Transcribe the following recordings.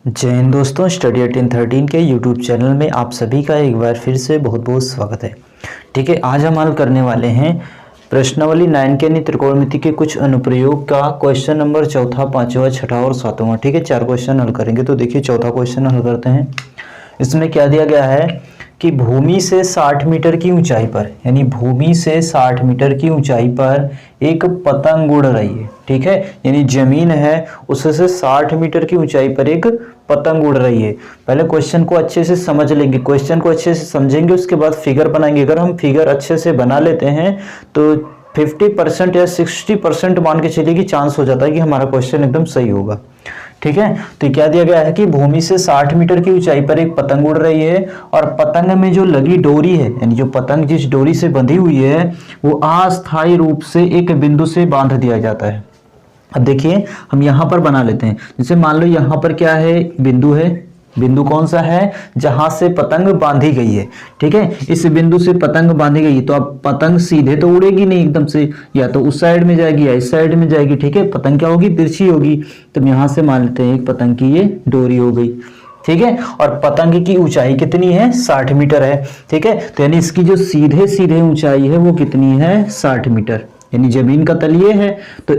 जय हिंद दोस्तों, स्टडी 1813 के यूट्यूब चैनल में आप सभी का एक बार फिर से बहुत बहुत स्वागत है। ठीक है, आज हम हल करने वाले हैं प्रश्नावली 9 के यानी त्रिकोणमिति के कुछ अनुप्रयोग का क्वेश्चन नंबर चौथा, पांचवा, छठा और सातवां। ठीक है, 4 क्वेश्चन हल करेंगे। तो देखिए चौथा क्वेश्चन हल करते हैं। इसमें क्या दिया गया है कि भूमि से 60 मीटर की ऊंचाई पर, यानी भूमि से 60 मीटर की ऊंचाई पर एक पतंग उड़ रही है। ठीक है, यानी जमीन है उससे 60 मीटर की ऊंचाई पर एक पतंग उड़ रही है। पहले क्वेश्चन को अच्छे से समझ लेंगे, क्वेश्चन को अच्छे से समझेंगे, उसके बाद फिगर बनाएंगे। अगर हम फिगर अच्छे से बना लेते हैं तो 50% या 60% मान के चलिए कि चांस हो जाता है कि हमारा क्वेश्चन एकदम सही होगा। ठीक है, तो क्या दिया गया है कि भूमि से 60 मीटर की ऊंचाई पर एक पतंग उड़ रही है और पतंग में जो लगी डोरी है, यानी जो पतंग जिस डोरी से बंधी हुई है वो अस्थायी रूप से एक बिंदु से बांध दिया जाता है। अब देखिए हम यहां पर बना लेते हैं। जैसे मान लो यहां पर क्या है, बिंदु है। बिंदु कौन सा है? जहां से पतंग बांधी गई है। ठीक है, इस बिंदु से पतंग बांधी गई है तो अब पतंग सीधे तो उड़ेगी नहीं एकदम से, या तो उस साइड में जाएगी या इस साइड में जाएगी। ठीक है, पतंग क्या होगी? तिरछी होगी। तो यहां से मान लेते हैं एक पतंग की ये डोरी हो गई। ठीक है, और पतंग की ऊंचाई कितनी है? 60 मीटर है। ठीक है, तो यानी इसकी जो सीधे सीधे ऊंचाई है वो कितनी है? 60 मीटर। यानी जमीन का तल ये है तो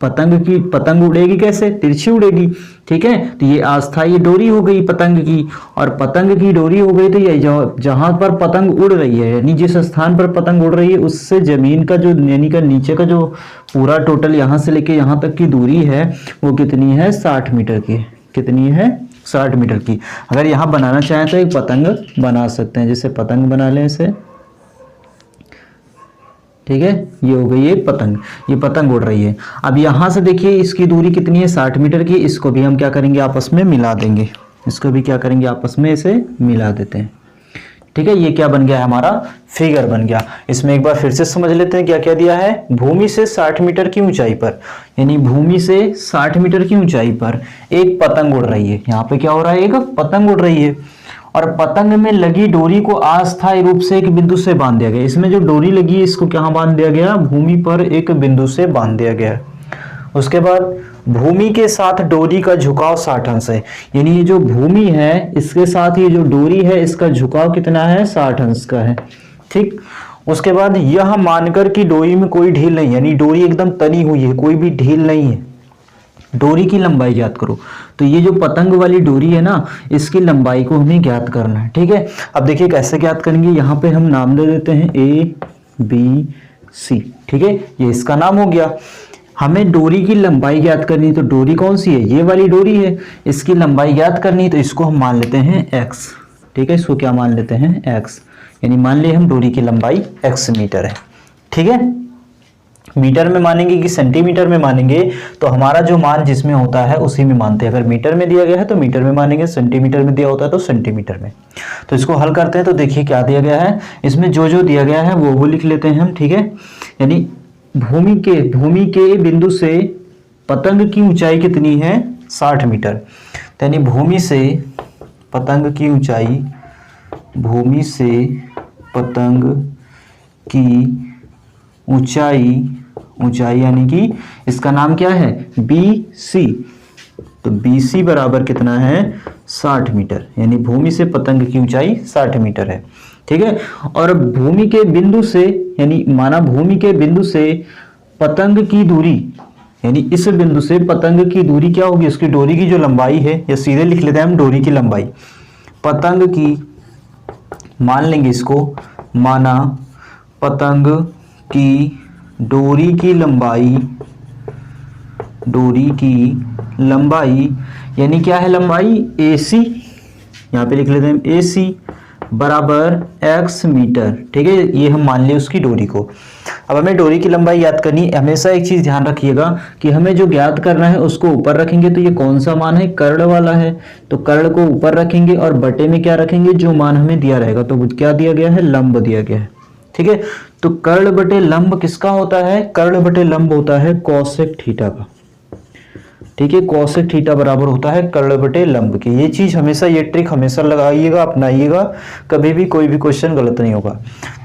पतंग उड़ेगी कैसे? तिरछी उड़ेगी। ठीक है, तो ये अस्थायी डोरी हो गई पतंग की, और पतंग की डोरी हो गई तो ये जहां पर पतंग उड़ रही है, यानी जिस स्थान पर पतंग उड़ रही है उससे जमीन का जो यानी का नीचे का जो पूरा टोटल यहां से लेके यहां तक की दूरी है वो कितनी है? 60 मीटर की। कितनी है? 60 मीटर की। अगर यहां बनाना चाहें तो एक पतंग बना सकते हैं। जैसे पतंग बना लें इसे। ठीक है, ये हो गई ये पतंग उड़ रही है। अब यहां से देखिए इसकी दूरी कितनी है? 60 मीटर की। इसको भी हम क्या करेंगे? आपस में मिला देंगे। इसको भी क्या करेंगे? आपस में इसे मिला देते हैं। ठीक है, ये क्या बन गया है? हमारा फिगर बन गया। इसमें एक बार फिर से समझ लेते हैं क्या क्या दिया है। भूमि से 60 मीटर की ऊंचाई पर, यानी भूमि से 60 मीटर की ऊंचाई पर एक पतंग उड़ रही है। यहाँ पे क्या हो रहा है? एक पतंग उड़ रही है और पतंग में लगी डोरी को अस्थायी रूप से एक बिंदु से बांध दिया गया। इसमें जो डोरी लगी है इसको कहां बांध दिया गया? भूमि पर एक बिंदु से बांध दिया गया। उसके बाद भूमि के साथ डोरी का झुकाव 60 अंश है। यानी ये जो भूमि है इसके साथ ये जो डोरी है इसका झुकाव कितना है? 60 अंश का है। ठीक, उसके बाद यह मानकर कि डोरी में कोई ढील नहीं, यानी डोरी एकदम तनी हुई है, कोई भी ढील नहीं है। डोरी की लंबाई ज्ञात करो। तो ये जो पतंग वाली डोरी है ना, इसकी लंबाई को हमें ज्ञात करना है। ठीक है, अब देखिए कैसे ज्ञात करेंगे। यहाँ पे हम नाम दे देते हैं ABC। ठीक है, ये इसका नाम हो गया। हमें डोरी की लंबाई ज्ञात करनी, तो डोरी कौन सी है? ये वाली डोरी है। इसकी लंबाई ज्ञात करनी तो इसको हम मान लेते हैं x। ठीक है, इसको क्या मान लेते हैं? x। यानी मान लिया हम डोरी की लंबाई x मीटर है। ठीक है, मीटर में मानेंगे कि सेंटीमीटर में मानेंगे? तो हमारा जो मान जिसमें होता है उसी में मानते हैं। अगर मीटर में दिया गया है तो मीटर में मानेंगे, सेंटीमीटर में दिया होता है तो सेंटीमीटर में। तो इसको हल करते हैं। तो देखिए क्या दिया गया है। इसमें जो जो दिया गया है वो लिख लेते हैं हम। ठीक है, यानी भूमि के बिंदु से पतंग की ऊंचाई कितनी है? 60 मीटर। यानी भूमि से पतंग की ऊंचाई, भूमि से पतंग की ऊंचाई यानी कि इसका नाम क्या है? BC। तो BC बराबर कितना है? 60 मीटर। यानी भूमि से पतंग की ऊंचाई 60 मीटर है। ठीक है, और भूमि के बिंदु से, यानी माना भूमि के बिंदु से पतंग की दूरी, यानी इस बिंदु से पतंग की दूरी क्या होगी? उसकी डोरी की जो लंबाई है, या सीधे लिख लेते हैं हम डोरी की लंबाई। पतंग की मान लेंगे इसको, माना पतंग की डोरी की लंबाई यानी क्या है? लंबाई AC। यहाँ पे लिख लेते हैं AC बराबर x मीटर। ठीक है, ये हम मान लिए उसकी डोरी को। अब हमें डोरी की लंबाई याद करनी। हमेशा एक चीज ध्यान रखिएगा कि हमें जो ज्ञात करना है उसको ऊपर रखेंगे तो ये कौन सा मान है? कर्ण वाला है। तो कर्ण को ऊपर रखेंगे और बटे में क्या रखेंगे? जो मान हमें दिया रहेगा। तो क्या दिया गया है? लंब दिया गया है। ठीक है, तो कर्ण बटे लंब किसका होता है? कर्ण बटे लंब होता है कोसेक थीटा का। ठीक है, कोसेक थीटा बराबर होता है कर्ण बटे लंब की। ये चीज हमेशा, ये ट्रिक हमेशा लगाइएगा, अपनाइएगा, कभी भी कोई भी क्वेश्चन गलत नहीं होगा।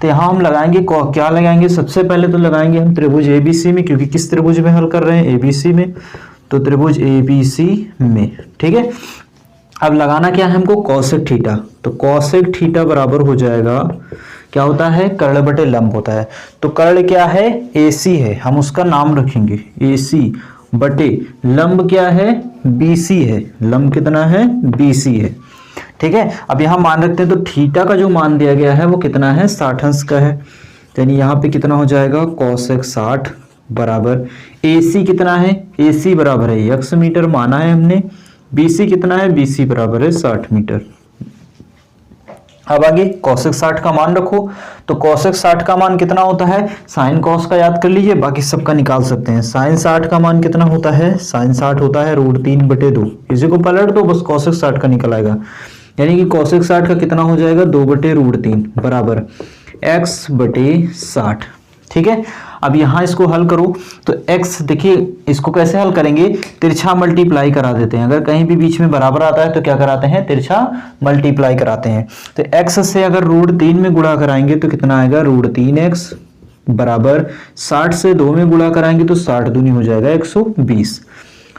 तो यहाँ हम लगाएंगे, क्या लगाएंगे? सबसे पहले तो लगाएंगे हम त्रिभुज ABC में, क्योंकि किस त्रिभुज में हल कर रहे हैं? ABC में। तो त्रिभुज ABC में। ठीक है, अब लगाना क्या है हमको, कोसेक थीटा। तो कोसेक थीटा बराबर हो जाएगा, क्या होता है, कर्ण बटे लंब होता है। तो कर्ण क्या है, AC है, हम उसका नाम रखेंगे AC बटे लंब क्या है, BC है। लंब कितना है, BC है। ठीक है, अब यहां मान रखते हैं, तो थीटा का जो मान दिया गया है वो कितना है, 60 अंश का है। यानी यहाँ पे कितना हो जाएगा, कोसेक 60 बराबर AC कितना है, AC बराबर है x मीटर माना है हमने, BC कितना है, BC बराबर है 60 मीटर। अब आगे कोसेक 60 का मान रखो, तो कोसेक 60 का मान कितना होता है, साइन कॉस का याद कर लीजिए, बाकी सबका निकाल सकते हैं। साइन 60 का मान कितना होता है, साइन 60 होता है √3/2। इसी को पलट दो, बस कोसेक 60 का निकल आएगा। यानी कि कोसेक 60 का कितना हो जाएगा, 2/√3 बराबर x/60। ठीक है, अब यहां इसको हल करो, तो x, देखिए इसको कैसे हल करेंगे, तिरछा मल्टीप्लाई करा देते हैं। अगर कहीं भी बीच में बराबर आता है तो क्या कराते हैं, तिरछा मल्टीप्लाई कराते हैं। तो x से अगर √3 में गुणा कराएंगे तो कितना आएगा, √3x बराबर 60 से 2 में गुणा कराएंगे तो 60 दूनी हो जाएगा 120।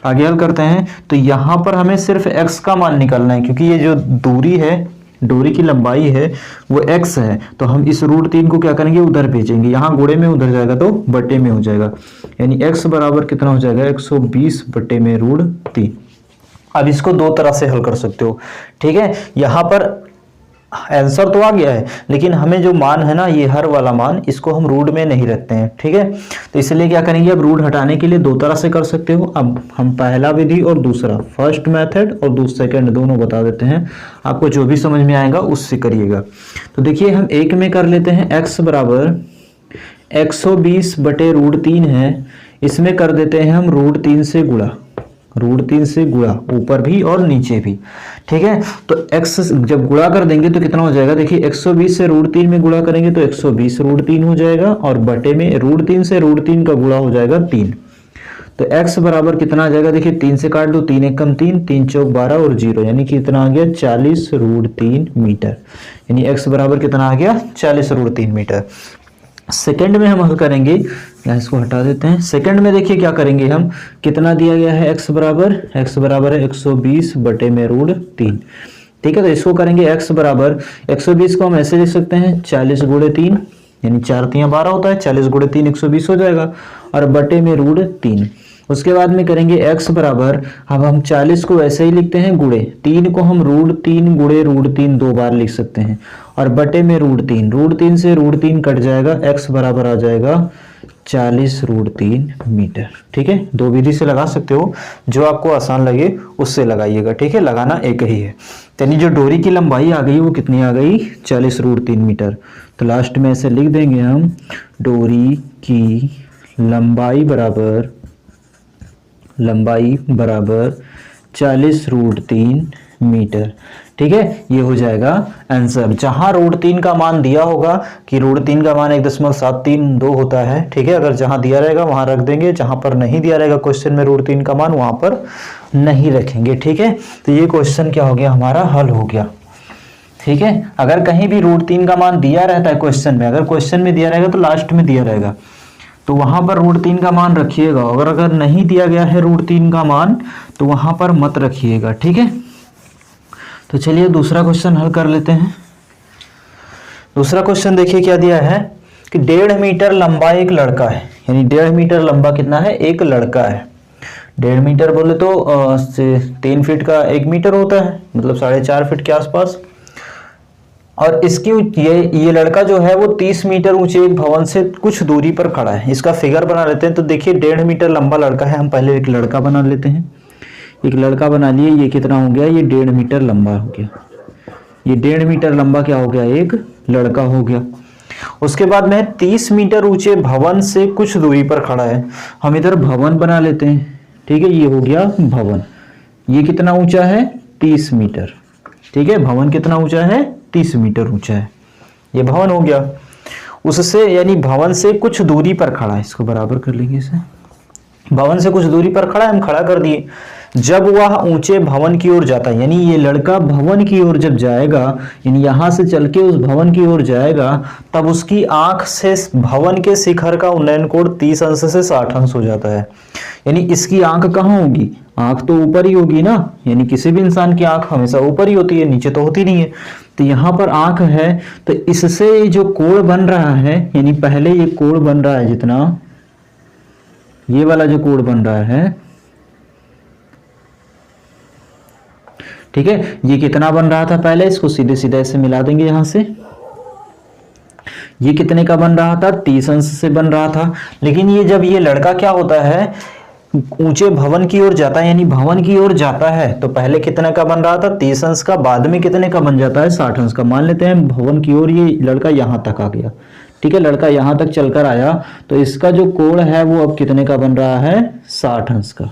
आगे हल करते हैं, तो यहां पर हमें सिर्फ x का मान निकालना है, क्योंकि ये जो दूरी है, डोरी की लंबाई है वो x है, तो हम इस √3 को क्या करेंगे, उधर भेजेंगे। यहाँ गुणे में उधर जाएगा तो बटे में हो जाएगा, यानी x बराबर कितना हो जाएगा, 120 बटे में √3। अब इसको दो तरह से हल कर सकते हो। ठीक है, यहाँ पर आंसर तो आ गया है, लेकिन हमें जो मान है ना, ये हर वाला मान, इसको हम रूट में नहीं रखते हैं। ठीक है, तो इसलिए क्या करेंगे, अब रूट हटाने के लिए दो तरह से कर सकते हो। अब हम पहला विधि और दूसरा, फर्स्ट मेथड और दूसरा सेकंड, दोनों बता देते हैं, आपको जो भी समझ में आएगा उससे करिएगा। तो देखिए हम एक में कर लेते हैं, x बराबर 120 बटे √3 है, इसमें कर देते हैं हम √3 से गुणा, √3 से गुणा ऊपर भी और नीचे भी। ठीक है, तो x जब गुणा कर देंगे तो कितना हो जाएगा, देखिए 120 से √3 में गुणा करेंगे तो 120 √3 हो जाएगा, और बटे में √3 से √3 का गुणा हो जाएगा 3। तो x बराबर कितना आ जाएगा, देखिए 3 से काट दो, 3 एकम 3, 3 चौक 12 और 0, यानी कि कितना आ गया, 40 √3 मीटर। यानी x बराबर कितना आ गया, 40 √3 मीटर। सेकंड में हम हल करेंगे, यहाँ इसको हटा देते हैं। सेकंड में देखिए क्या करेंगे हम, कितना दिया गया है, x बराबर है 120 बटे में √3। ठीक है, तो इसको करेंगे x बराबर 120 को हम ऐसे लिख सकते हैं 40 गुणे 3, यानी 4 3 12 होता है, 40 गुणे 3 120 हो जाएगा, और बटे में √3। उसके बाद में करेंगे x बराबर, अब हम 40 को वैसे ही लिखते हैं गुणे 3 को हम √3 गुणे √3 दो बार लिख सकते हैं, और बटे में √3 से √3 कट जाएगा, x बराबर आ जाएगा 40 √3 मीटर। ठीक है, दो विधि से लगा सकते हो, जो आपको आसान लगे उससे लगाइएगा। ठीक है, लगाना एक ही है। यानी जो डोरी की लंबाई आ गई वो कितनी आ गई, 40 √3 मीटर। तो लास्ट में ऐसे लिख देंगे हम, डोरी की लंबाई बराबर 40 √3 मीटर। ठीक है, ये हो जाएगा आंसर। जहां √3 का मान दिया होगा कि √3 का मान 1.732 होता है, ठीक है, अगर जहां दिया रहेगा वहां रख देंगे, जहां पर नहीं दिया रहेगा क्वेश्चन में √3 का मान, वहां पर नहीं रखेंगे। ठीक है, तो ये क्वेश्चन क्या हो गया, हमारा हल हो गया। ठीक है, अगर कहीं भी √3 का मान दिया रहता है क्वेश्चन में, अगर क्वेश्चन में दिया रहेगा तो लास्ट में दिया रहेगा, तो वहां पर √3 का मान रखिएगा। अगर नहीं दिया गया है √3 का मान तो वहां पर मत रखिएगा। ठीक है, तो चलिए दूसरा क्वेश्चन हल कर लेते हैं। दूसरा क्वेश्चन देखिए क्या दिया है कि 1.5 मीटर लंबा एक लड़का है, यानी 1.5 मीटर लंबा कितना है, एक लड़का है। 1.5 मीटर बोले तो 3 फीट का 1 मीटर होता है, मतलब 4.5 फीट के आसपास। और इसकी ये लड़का जो है वो 30 मीटर ऊंचे एक भवन से कुछ दूरी पर खड़ा है। इसका फिगर बना लेते हैं। तो देखिए 1.5 मीटर लंबा लड़का है, हम पहले एक लड़का बना लेते हैं। एक लड़का बना लिए, ये कितना हो गया, ये 1.5 मीटर लंबा हो गया। ये 1.5 मीटर लंबा क्या हो गया, एक लड़का हो गया। उसके बाद में 30 मीटर ऊंचे भवन से कुछ दूरी पर खड़ा है। हम इधर भवन बना लेते हैं। ठीक है, ये हो गया भवन। ये कितना ऊंचा है, 30 मीटर। ठीक है, भवन कितना ऊंचा है, 30 मीटर ऊंचा है। ये भवन हो गया। उससे यानी भवन से कुछ दूरी पर खड़ा है, इसको बराबर कर लेंगे इसे। भवन से कुछ दूरी पर खड़ा है, हम खड़ा कर दिए। जब वह ऊंचे भवन की ओर जाता है, यानी ये लड़का भवन की ओर जब जाएगा, यानी यहां से चल के उस भवन की ओर जाएगा, तब उसकी आंख से भवन के शिखर का उन्नयन कोण 30 अंश से 60 अंश हो जाता है। यानी इसकी आंख कहाँ होगी, आंख तो ऊपर ही होगी ना, यानी किसी भी इंसान की आंख हमेशा ऊपर ही होती है, नीचे तो होती नहीं है। तो यहाँ पर आंख है, तो इससे जो कोण बन रहा है, यानी पहले ये कोण बन रहा है, जितना ये वाला जो कोण बन रहा है, ठीक है, ये कितना बन रहा था पहले, इसको सीधे सीधे ऐसे मिला देंगे यहां से। ये कितने का बन रहा था, 30 अंश से बन रहा था। लेकिन ये जब ये लड़का क्या होता है, ऊंचे भवन की ओर जाता है, यानी भवन की ओर जाता है, तो पहले कितने का बन रहा था, 30 अंश का, बाद में कितने का बन जाता है, 60 अंश का। मान लेते हैं भवन की ओर ये लड़का यहां तक आ गया, ठीक है, लड़का यहां तक चलकर आया, तो इसका जो कोण है वो अब कितने का बन रहा है, 60 अंश का।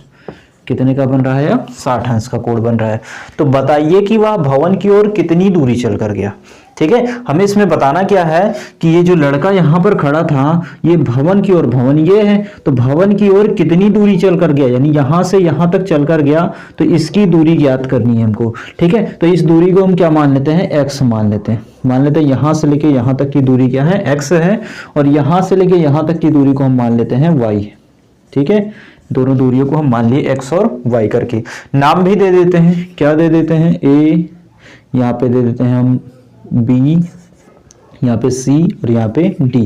कितने का बन रहा है, अब 60 अंश का कोण बन रहा है। तो बताइए कि वह भवन की ओर कितनी दूरी चलकर गया। ठीक है, हमें इसमें बताना क्या है कि ये जो लड़का यहाँ पर खड़ा था, ये भवन की ओर, भवन ये है, तो भवन की ओर कितनी दूरी चलकर गया, यानी यहां से यहां तक चलकर गया, तो इसकी दूरी ज्ञात करनी है हमको। ठीक है, तो इस दूरी को हम क्या मान लेते हैं, x मान लेते हैं। मान लेते हैं यहां से लेके यहां तक की दूरी क्या है, x है, और यहां से लेके यहां तक की दूरी को हम मान लेते हैं y। ठीक है, दोनों दूरियों को हम मान लिए x और y करके। नाम भी दे देते हैं, क्या दे देते हैं, a, यहाँ पे दे देते हैं हम b, यहाँ पे c और यहाँ पे d,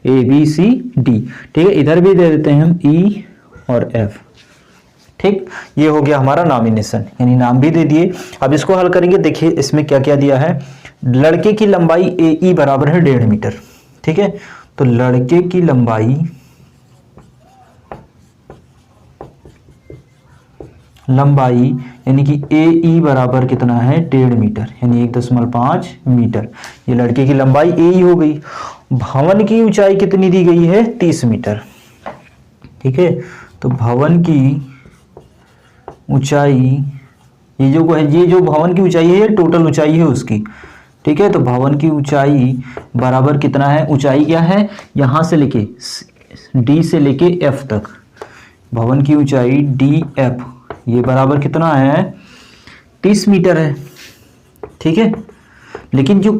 a b c d। ठीक है, इधर भी दे देते हैं हम e और f। ठीक, ये हो गया हमारा नॉमिनेशन, यानी नाम भी दे दिए। अब इसको हल करेंगे, देखिए इसमें क्या क्या दिया है। लड़के की लंबाई AE बराबर है 1.5 मीटर। ठीक है, तो लड़के की लंबाई यानी कि AE बराबर कितना है, 1.5 मीटर, यानी 1.5 मीटर। ये लड़के की लंबाई AE हो गई। भवन की ऊंचाई कितनी दी गई है, 30 मीटर। ठीक है, तो भवन की ऊंचाई, ये जो भवन की ऊंचाई है, ये टोटल ऊंचाई है उसकी। ठीक है, तो भवन की ऊंचाई बराबर कितना है, ऊंचाई क्या है, यहां से लेके D से लेके F तक, भवन की ऊंचाई DF, ये बराबर कितना है, 30 मीटर है। ठीक है, लेकिन जो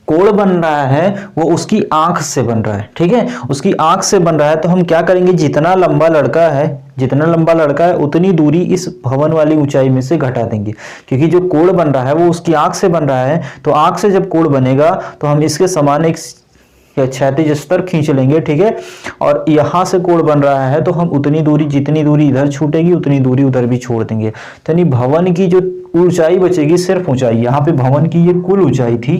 कोण बन रहा है वो उसकी आंख से बन रहा है। ठीक है, उसकी आंख से बन रहा है, तो हम क्या करेंगे, जितना लंबा लड़का है उतनी दूरी इस भवन वाली ऊंचाई में से घटा देंगे, क्योंकि जो कोण बन रहा है वो उसकी आंख से बन रहा है। तो आंख से जब कोण बनेगा तो हम इसके समान एक क्षैतिज स्तर खींच लेंगे। ठीक है, और यहां से कोण बन रहा है, तो हम उतनी दूरी, जितनी दूरी इधर छूटेगी उतनी दूरी उधर भी छोड़ देंगे। तो यानी भवन की जो ऊंचाई बचेगी, सिर्फ ऊंचाई, यहाँ पे भवन की ये कुल ऊंचाई थी।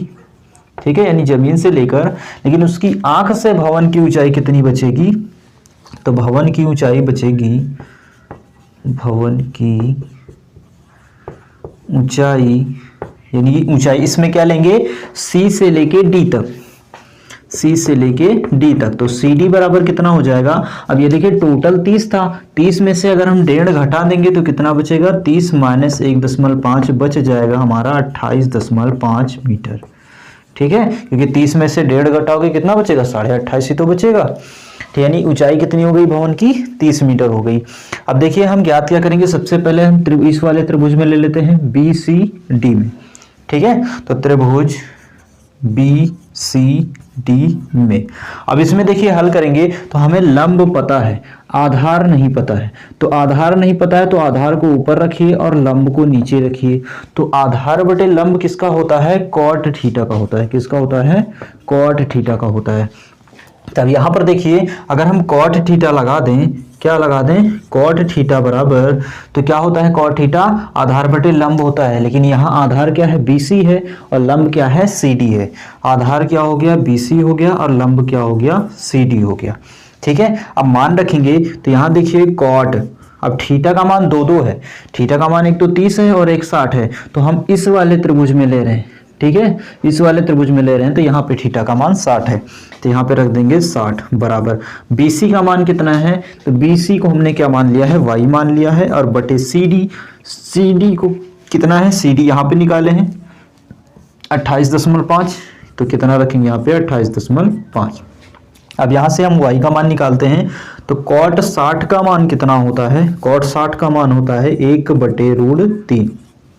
ठीक है, यानी जमीन से लेकर, लेकिन उसकी आंख से भवन की ऊंचाई कितनी बचेगी, तो भवन की ऊंचाई बचेगी, भवन की ऊंचाई, यानी ऊंचाई इसमें क्या लेंगे, C से लेके D तक, C से लेके D तक, तो CD बराबर कितना हो जाएगा। अब ये देखिए टोटल 30 था, 30 में से अगर हम 1.5 घटा देंगे तो कितना बचेगा, 30 माइनस 1.5 बच जाएगा हमारा 28.5 मीटर। ठीक है, क्योंकि 30 में से 1.5 घटाओगे कितना बचेगा, 28.5 ही तो बचेगा। तो यानी ऊंचाई कितनी हो गई भवन की, 30 मीटर हो गई। अब देखिए हम ज्ञात क्या करेंगे, सबसे पहले हम इस वाले त्रिभुज में ले लेते हैं BCD में। ठीक है, तो त्रिभुज BCD में, अब इसमें देखिए हल करेंगे तो हमें लंब पता है, आधार नहीं पता है। तो आधार नहीं पता है तो आधार को ऊपर रखिए और लंब को नीचे रखिए। तो आधार बटे लंब किसका होता है, कॉट थीटा का होता है। किसका होता है, कॉट थीटा का होता है। तब यहां पर देखिए अगर हम कॉट थीटा लगा दें, क्या लगा दें, कॉट थीटा बराबर, तो क्या होता है, कॉट थीटा आधार बटे लंब होता है, लेकिन यहाँ आधार क्या है, BC है, और लंब क्या है, CD है। आधार क्या हो गया, BC हो गया, और लंब क्या हो गया, CD हो गया। ठीक है, अब मान रखेंगे तो यहाँ देखिए कॉट, अब थीटा का मान 2 है, थीटा का मान एक तो 30 है और एक 60 है, तो हम इस वाले त्रिभुज में ले रहे हैं। ठीक है, इस वाले त्रिभुज में ले रहे हैं, तो यहाँ पे थीटा का मान 60 है, तो यहाँ पे रख देंगे 60 बराबर BC का मान कितना है, तो BC को हमने क्या मान लिया है, y मान लिया है, और बटे CD को कितना है, CD यहाँ पे निकाले हैं 28.5, तो कितना रखेंगे यहाँ पे 28.5। अब यहाँ से हम y का मान निकालते हैं, तो cot 60 का मान कितना होता है, cot 60 का मान होता है 1/√3।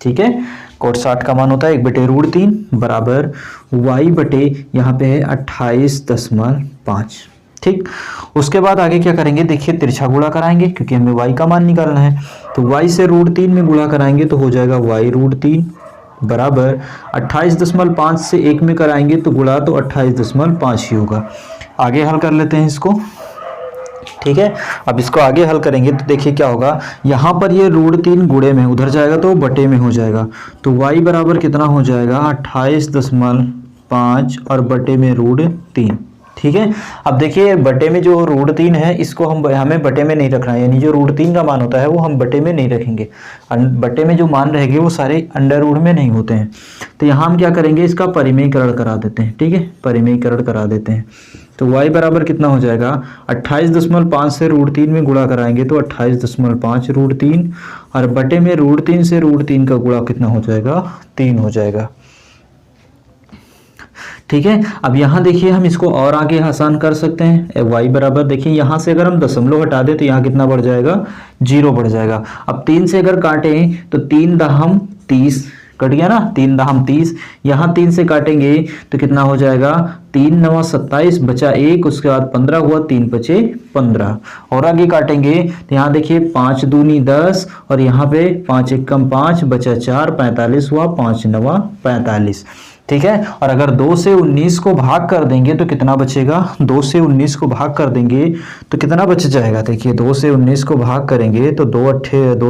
ठीक है, cot 60 का मान होता है 1/√3 बराबर y बटे यहाँ पे है 28.5। ठीक। उसके बाद आगे क्या करेंगे, देखिए तिरछा गुणा कराएंगे क्योंकि हमें y का मान निकालना है। तो y से √3 में गुणा कराएंगे तो हो जाएगा y√3 बराबर 28.5 से 1 में कराएंगे तो गुणा तो 28.5 ही होगा। आगे हल कर लेते हैं इसको। ठीक है, अब इसको आगे हल करेंगे तो देखिए क्या होगा, यहाँ पर ये √3 गुणे में उधर जाएगा तो बटे में हो जाएगा। तो y बराबर कितना हो जाएगा 28.5 और बटे में √3। ठीक है, अब देखिए बटे में जो √3 है इसको हमें बटे में नहीं रखना है, यानी जो √3 का मान होता है वो हम बटे में नहीं रखेंगे। बटे में जो मान रहेंगे वो सारे अंडर रूट में नहीं होते हैं। तो यहाँ हम क्या करेंगे, इसका परिमेयीकरण करा देते हैं। ठीक है, परिमेयीकरण करा देते हैं। तो y बराबर कितना हो जाएगा 28.5 से √3 में गुणा कराएंगे तो 28.5 √3 और बटे में √3 से √3 का गुणा कितना हो जाएगा 3 हो जाएगा। ठीक है, अब यहाँ देखिए हम इसको और आगे आसान कर सकते हैं। y बराबर देखिए यहाँ से अगर हम दशमलव हटा दें तो यहाँ कितना बढ़ जाएगा 0 बढ़ जाएगा। अब 3 से अगर काटें तो 3 दहम 30 कट गया ना, 3 दहम 30। यहाँ 3 से काटेंगे तो कितना हो जाएगा 3 9 27 बचा 1, उसके बाद 15 हुआ, 3 बचे 15। और आगे काटेंगे तो यहाँ देखिए 5 दूनी 10 और यहाँ पे 5 1 कम 5 बचा 4, 45 हुआ, 5 9 45। ठीक है, और अगर 2 से 19 को भाग कर देंगे तो कितना बचेगा, 2 से 19 को भाग कर देंगे तो कितना बच जाएगा। देखिए 2 से 19 को भाग करेंगे तो 2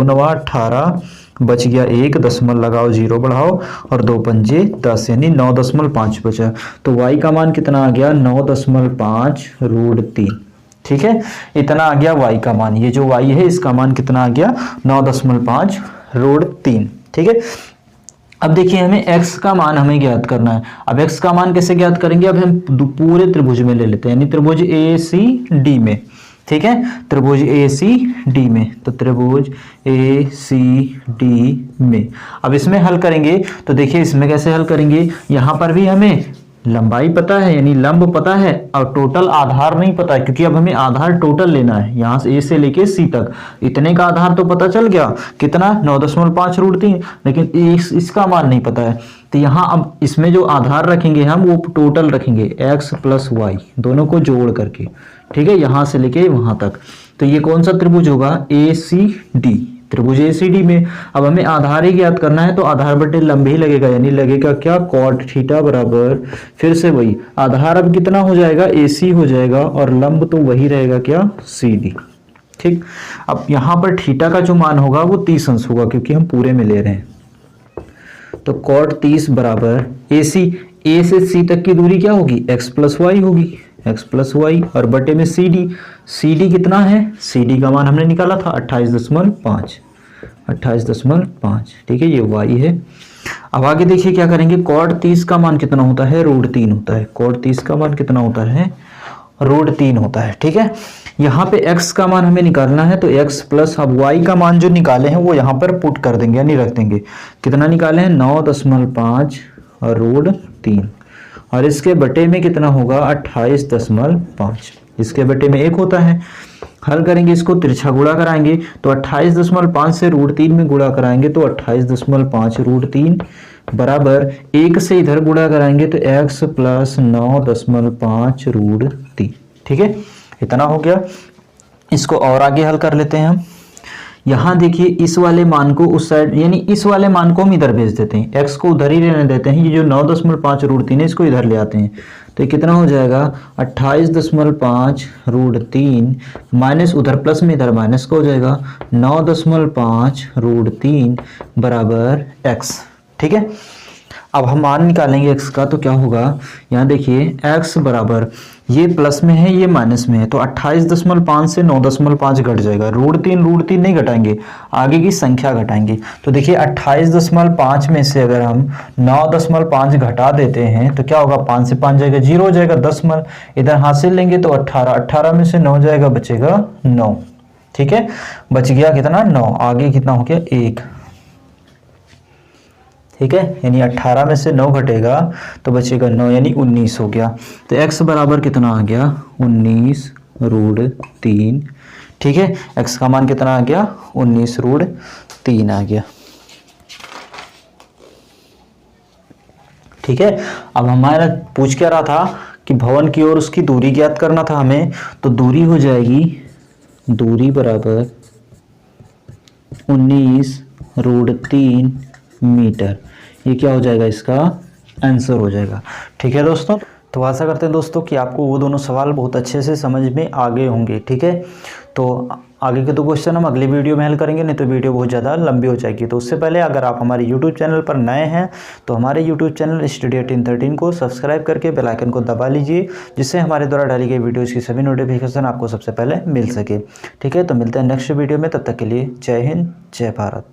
9 18 बच गया, 1 दशमलव लगाओ 0 बढ़ाओ और 2 पंजे 10 यानी 9.5 बचा। तो y का मान कितना आ गया 9.5 √3। ठीक है, इतना आ गया y का मान। ये जो y है इसका मान कितना आ गया 9.5 √3। ठीक है, अब देखिए हमें x का मान हमें ज्ञात करना है। अब x का मान कैसे ज्ञात करेंगे, अब हम पूरे त्रिभुज में ले लेते हैं, यानी त्रिभुज ACD में। ठीक है, त्रिभुज ACD में, तो त्रिभुज ACD में अब इसमें हल करेंगे तो देखिए इसमें कैसे हल करेंगे, यहाँ पर भी हमें लंबाई पता है यानी लंब पता है और टोटल आधार नहीं पता है, क्योंकि अब हमें आधार टोटल लेना है, यहाँ से A से लेके C तक इतने का आधार तो पता चल गया कितना 9.5 √3, लेकिन इसका मान नहीं पता है। तो यहाँ अब इसमें जो आधार रखेंगे हम वो टोटल रखेंगे x + y दोनों को जोड़ करके। ठीक है, यहाँ से लेके वहां तक। तो ये कौन सा त्रिभुज होगा ACD, त्रिभुज ACD में। अब हमें आधार ही ज्ञात करना है तो आधार बटे लंब ही लगेगा, यानी लगेगा क्या cot थीटा बराबर फिर से वही आधार अब कितना हो जाएगा AC हो जाएगा और लंब तो वही रहेगा क्या CD। ठीक, अब यहाँ पर थीटा का जो मान होगा वो 30 अंश होगा क्योंकि हम पूरे में ले रहे हैं। तो cot 30 बराबर AC, A से C तक की दूरी क्या होगी x + y होगी, x + y और बटे में CD। CD कितना है, CD का मान हमने निकाला था 28.5। ठीक है, ये y है। अब आगे देखिए क्या करेंगे, cot 30 का मान कितना होता है √3 होता है। cot 30 का मान कितना होता है √3 होता है। ठीक है, यहाँ पे x का मान हमें निकालना है तो x प्लस अब y का मान जो निकाले हैं वो यहाँ पर पुट कर देंगे यानी रख देंगे। कितना निकाले हैं 9.5 √3 और इसके बटे में कितना होगा 28.5, इसके बटे में 1 होता है। हल करेंगे इसको, तिरछा गुणा कराएंगे तो 28.5 से √3 में गुणा कराएंगे तो 28.5 √3 बराबर 1 से इधर गुणा कराएंगे तो x + 9.5 √3। ठीक है, इतना हो गया। इसको और आगे हल कर लेते हैं हम। यहाँ देखिए इस वाले मान को उस साइड यानी इस वाले मान को हम इधर भेज देते हैं, x को उधर ही रहने देते हैं। ये जो 9.5 √3 है इसको इधर ले आते हैं तो ये कितना हो जाएगा 28.5 √3 माइनस उधर प्लस में इधर माइनस का हो जाएगा 9.5 √3 बराबर x। ठीक है, अब हम मान निकालेंगे x का तो क्या होगा, यहाँ देखिए x बराबर ये प्लस में है ये माइनस में है तो 28.5 से 9.5 घट जाएगा। √3 नहीं घटाएंगे, आगे की संख्या घटाएंगे। तो देखिए 28.5 में से अगर हम 9.5 घटा देते हैं तो क्या होगा, 5 से 5 जाएगा 0 हो जाएगा, 10 इधर हासिल लेंगे तो 18 में से 9 जाएगा बचेगा 9। ठीक है, बच गया कितना 9, आगे कितना हो गया 1। ठीक है, यानी 18 में से 9 घटेगा तो बचेगा 9 यानी 19 हो गया। तो x बराबर कितना आ गया 19 √3। ठीक है, x का मान कितना आ गया 19 √3 आ गया। ठीक है, अब हमारा पूछ क्या रहा था कि भवन की ओर उसकी दूरी ज्ञात करना था हमें, तो दूरी हो जाएगी, दूरी बराबर 19√3 मीटर। ये क्या हो जाएगा, इसका आंसर हो जाएगा। ठीक है दोस्तों, तो आशा करते हैं दोस्तों कि आपको वो दोनों सवाल बहुत अच्छे से समझ में आ गए होंगे। ठीक है, तो आगे के 2 क्वेश्चन हम अगले वीडियो में हल करेंगे, नहीं तो वीडियो बहुत ज़्यादा लंबी हो जाएगी। तो उससे पहले अगर आप हमारे यूट्यूब चैनल पर नए हैं तो हमारे यूट्यूब चैनल स्टडी 1813 को सब्सक्राइब करके बेल आइकन को दबा लीजिए, जिससे हमारे द्वारा डाली गई वीडियोज़ की सभी नोटिफिकेशन आपको सबसे पहले मिल सके। ठीक है, तो मिलते हैं नेक्स्ट वीडियो में, तब तक के लिए जय हिंद, जय भारत।